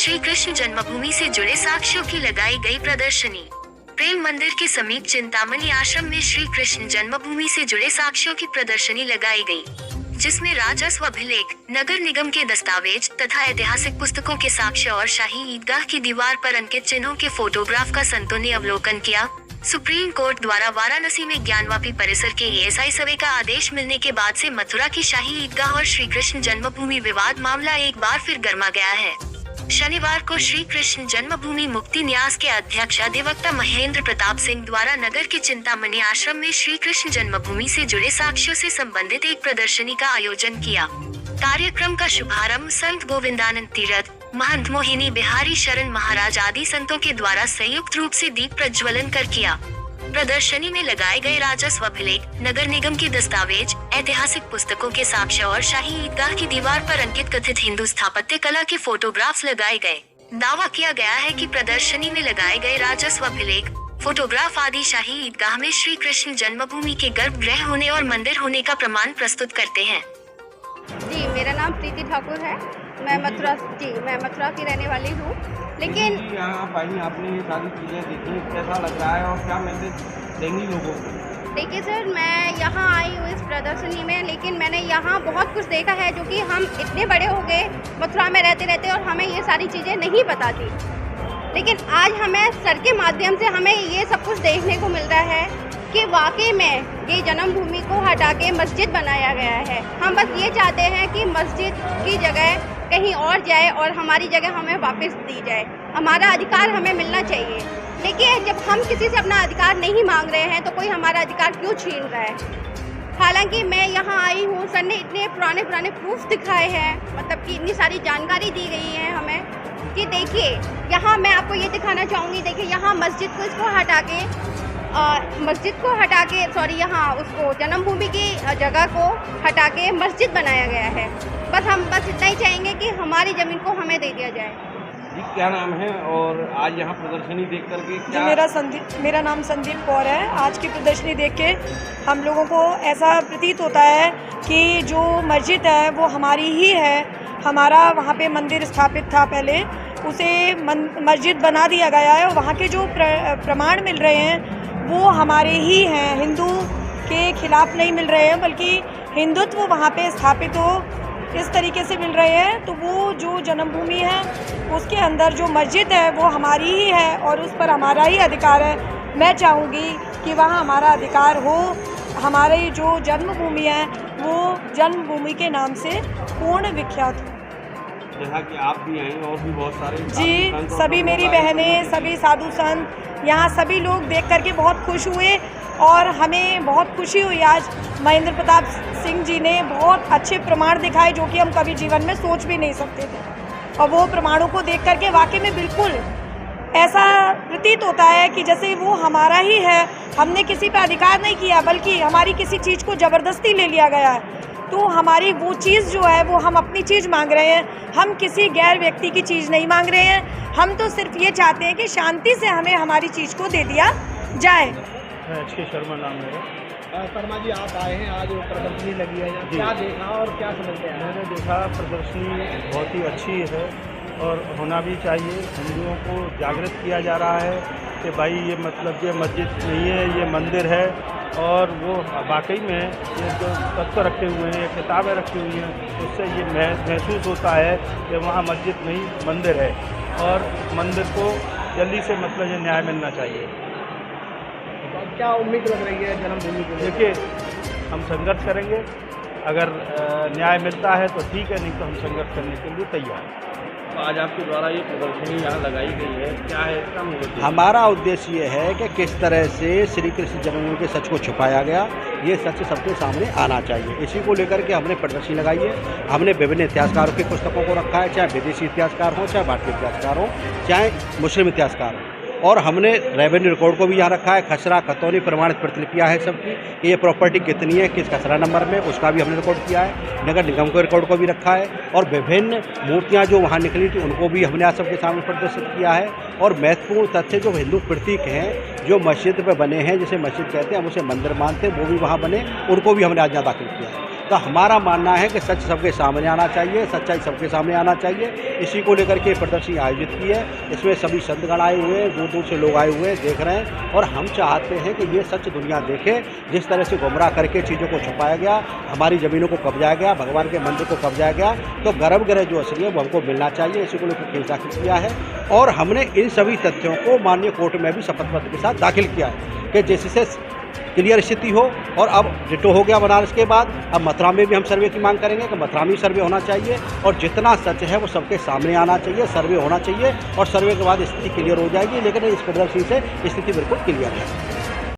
श्री कृष्ण जन्मभूमि से जुड़े साक्ष्यों की लगाई गई प्रदर्शनी। प्रेम मंदिर के समीप चिंतामणि आश्रम में श्री कृष्ण जन्मभूमि से जुड़े साक्ष्यों की प्रदर्शनी लगाई गई, जिसमें राजस्व अभिलेख, नगर निगम के दस्तावेज तथा ऐतिहासिक पुस्तकों के साक्ष्य और शाही ईदगाह की दीवार पर अंकित चिन्हों के फोटोग्राफ का संतों ने अवलोकन किया। सुप्रीम कोर्ट द्वारा वाराणसी में ज्ञानवापी परिसर के एएसआई सर्वे का आदेश मिलने के बाद से मथुरा की शाही ईदगाह और श्री कृष्ण जन्मभूमि विवाद मामला एक बार फिर गर्मा गया है। शनिवार को श्री कृष्ण जन्मभूमि मुक्ति न्यास के अध्यक्ष अधिवक्ता महेंद्र प्रताप सिंह द्वारा नगर के चिंतामणि आश्रम में श्री कृष्ण जन्मभूमि से जुड़े साक्ष्यों से संबंधित एक प्रदर्शनी का आयोजन किया। कार्यक्रम का शुभारंभ संत गोविंदानंद तीर्थ, महंत मोहिनी बिहारी शरण महाराज आदि संतों के द्वारा संयुक्त रूप से दीप प्रज्वलन कर किया। प्रदर्शनी में लगाए गए राजस्व अभिलेख, नगर निगम के दस्तावेज, ऐतिहासिक पुस्तकों के साक्ष्य और शाही ईदगाह की दीवार पर अंकित कथित हिंदू स्थापत्य कला के फोटोग्राफ्स लगाए गए। दावा किया गया है कि प्रदर्शनी में लगाए गए राजस्व अभिलेख, फोटोग्राफ आदि शाही ईदगाह में श्री कृष्ण जन्मभूमि के गर्भगृह होने और मंदिर होने का प्रमाण प्रस्तुत करते हैं। जी, मेरा नाम प्रीति ठाकुर है। मैं मथुरा की रहने वाली हूँ। लेकिन यहाँ भाई आपने ये सारी चीज़ें देखी, कैसा लग रहा है और क्या मैसेज देंगी लोगों को? देखिए सर, मैं यहाँ आई हूँ इस प्रदर्शनी में, लेकिन मैंने यहाँ बहुत कुछ देखा है जो कि हम इतने बड़े हो गए मथुरा में रहते रहते और हमें ये सारी चीज़ें नहीं पता थी। लेकिन आज हमें सर के माध्यम से हमें ये सब कुछ देखने को मिल रहा है कि वाकई में ये जन्मभूमि को हटा के मस्जिद बनाया गया है। हम बस ये चाहते हैं कि मस्जिद की जगह कहीं और जाए और हमारी जगह हमें वापस दी जाए। हमारा अधिकार हमें मिलना चाहिए। लेकिन जब हम किसी से अपना अधिकार नहीं मांग रहे हैं तो कोई हमारा अधिकार क्यों छीन रहा है? हालांकि मैं यहाँ आई हूँ, सर ने इतने पुराने प्रूफ दिखाए हैं, मतलब कि इतनी सारी जानकारी दी गई है हमें कि देखिए यहाँ मैं आपको ये दिखाना चाहूँगी। देखिए यहाँ मस्जिद को यहाँ उसको जन्मभूमि की जगह को हटा के मस्जिद बनाया गया है। हम बस इतना ही चाहेंगे कि हमारी ज़मीन को हमें दे दिया जाए। जी, क्या नाम है और आज यहाँ प्रदर्शनी देख करके क्या? मेरा नाम संदीप कौर है। आज की प्रदर्शनी देख के हम लोगों को ऐसा प्रतीत होता है कि जो मस्जिद है वो हमारी ही है। हमारा वहाँ पे मंदिर स्थापित था पहले, उसे मस्जिद बना दिया गया है और वहाँ के जो प्रमाण मिल रहे हैं वो हमारे ही हैं, हिंदू के खिलाफ नहीं मिल रहे हैं, बल्कि हिंदुत्व वहाँ पे स्थापित हो इस तरीके से मिल रहे हैं। तो वो जो जन्मभूमि है उसके अंदर जो मस्जिद है वो हमारी ही है और उस पर हमारा ही अधिकार है। मैं चाहूँगी कि वहाँ हमारा अधिकार हो, हमारी जो जन्मभूमि है वो जन्मभूमि के नाम से पूर्ण विख्यात हो। जैसा कि आप भी आई और भी बहुत सारे जी, सभी मेरी बहनें, सभी साधु संत, यहाँ सभी लोग देख करके बहुत खुश हुए और हमें बहुत खुशी हुई। आज महेंद्र प्रताप सिंह जी ने बहुत अच्छे प्रमाण दिखाए जो कि हम कभी जीवन में सोच भी नहीं सकते थे, और वो प्रमाणों को देख करके वाकई में बिल्कुल ऐसा प्रतीत होता है कि जैसे वो हमारा ही है। हमने किसी पे अधिकार नहीं किया, बल्कि हमारी किसी चीज़ को ज़बरदस्ती ले लिया गया है। तो हमारी वो चीज़ जो है वो हम अपनी चीज़ मांग रहे हैं, हम किसी गैर व्यक्ति की चीज़ नहीं मांग रहे हैं। हम तो सिर्फ ये चाहते हैं कि शांति से हमें हमारी चीज़ को दे दिया जाए। HK शर्मा नाम है। शर्मा जी, आप आए हैं, आज प्रदर्शनी लगी है, क्या देखा और क्या समझते हैं? मैंने देखा प्रदर्शनी बहुत ही अच्छी है और होना भी चाहिए। हिंदुओं को जागृत किया जा रहा है कि भाई ये मतलब ये मस्जिद नहीं है, ये मंदिर है। और वो वाकई में ये जो तत्व रखे हुए हैं, किताबें रखी हुई हैं, उससे ये महसूस होता है कि वहाँ मस्जिद नहीं मंदिर है और मंदिर को जल्दी से मतलब ये न्याय मिलना चाहिए। तो क्या उम्मीद लग रही है जन्मभूमि को? देखिए, हम संघर्ष करेंगे, अगर न्याय मिलता है तो ठीक है, नहीं तो हम संघर्ष करने के लिए तैयार हैं। तो आज आपके द्वारा ये प्रदर्शनी यहाँ लगाई गई है, क्या है इसका उद्देश्य? हमारा उद्देश्य ये है कि किस तरह से श्री कृष्ण जन्मभूमि के सच को छुपाया गया, ये सच सबके सामने आना चाहिए। इसी को लेकर के हमने प्रदर्शनी लगाई है। हमने विभिन्न इतिहासकारों की पुस्तकों को रखा है, चाहे विदेशी इतिहासकार हों, चाहे भारतीय इतिहासकार हों, चाहे मुस्लिम इतिहासकार हों। और हमने रेवेन्यू रिकॉर्ड को भी यहाँ रखा है, खसरा खतौनी प्रमाणित प्रतिलिपियाँ है सबकी, कि ये प्रॉपर्टी कितनी है, किस खसरा नंबर में, उसका भी हमने रिकॉर्ड किया है। नगर निगम के रिकॉर्ड को भी रखा है और विभिन्न मूर्तियाँ जो वहाँ निकली थी उनको भी हमने आज सबके सामने प्रदर्शित किया है। और महत्वपूर्ण तथ्य जो हिंदू प्रतीक हैं, जो मस्जिद पर बने हैं, जिसे मस्जिद कहते हैं, हम उसे मंदिर मानते हैं, वो भी वहाँ बने, उनको भी हमने आज यहाँ दाखिल किया है। तो हमारा मानना है कि सच सबके सामने आना चाहिए, सच्चाई सबके सामने आना चाहिए। इसी को लेकर के प्रदर्शनी आयोजित की है। इसमें सभी संतगण आए हुए हैं, दूर दूर से लोग आए हुए हैं, देख रहे हैं। और हम चाहते हैं कि ये सच दुनिया देखे। जिस तरह से गुमराह करके चीज़ों को छुपाया गया, हमारी ज़मीनों को कब्जाया गया, भगवान के मंदिर को कब्जाया गया, तो गर्भगृह जो असली है वो हमको मिलना चाहिए। इसी को लेकर केस दाखिल किया है और हमने इन सभी तथ्यों को माननीय कोर्ट में भी शपथ पत्र के साथ दाखिल किया है कि जिससे क्लियर स्थिति हो। और अब डिटो हो गया बनारस के बाद, अब मथुरा में भी हम सर्वे की मांग करेंगे कि मथुरा में सर्वे होना चाहिए और जितना सच है वो सबके सामने आना चाहिए, सर्वे होना चाहिए और सर्वे के बाद स्थिति क्लियर हो जाएगी। लेकिन इस प्रदर्शनी से स्थिति बिल्कुल क्लियर है।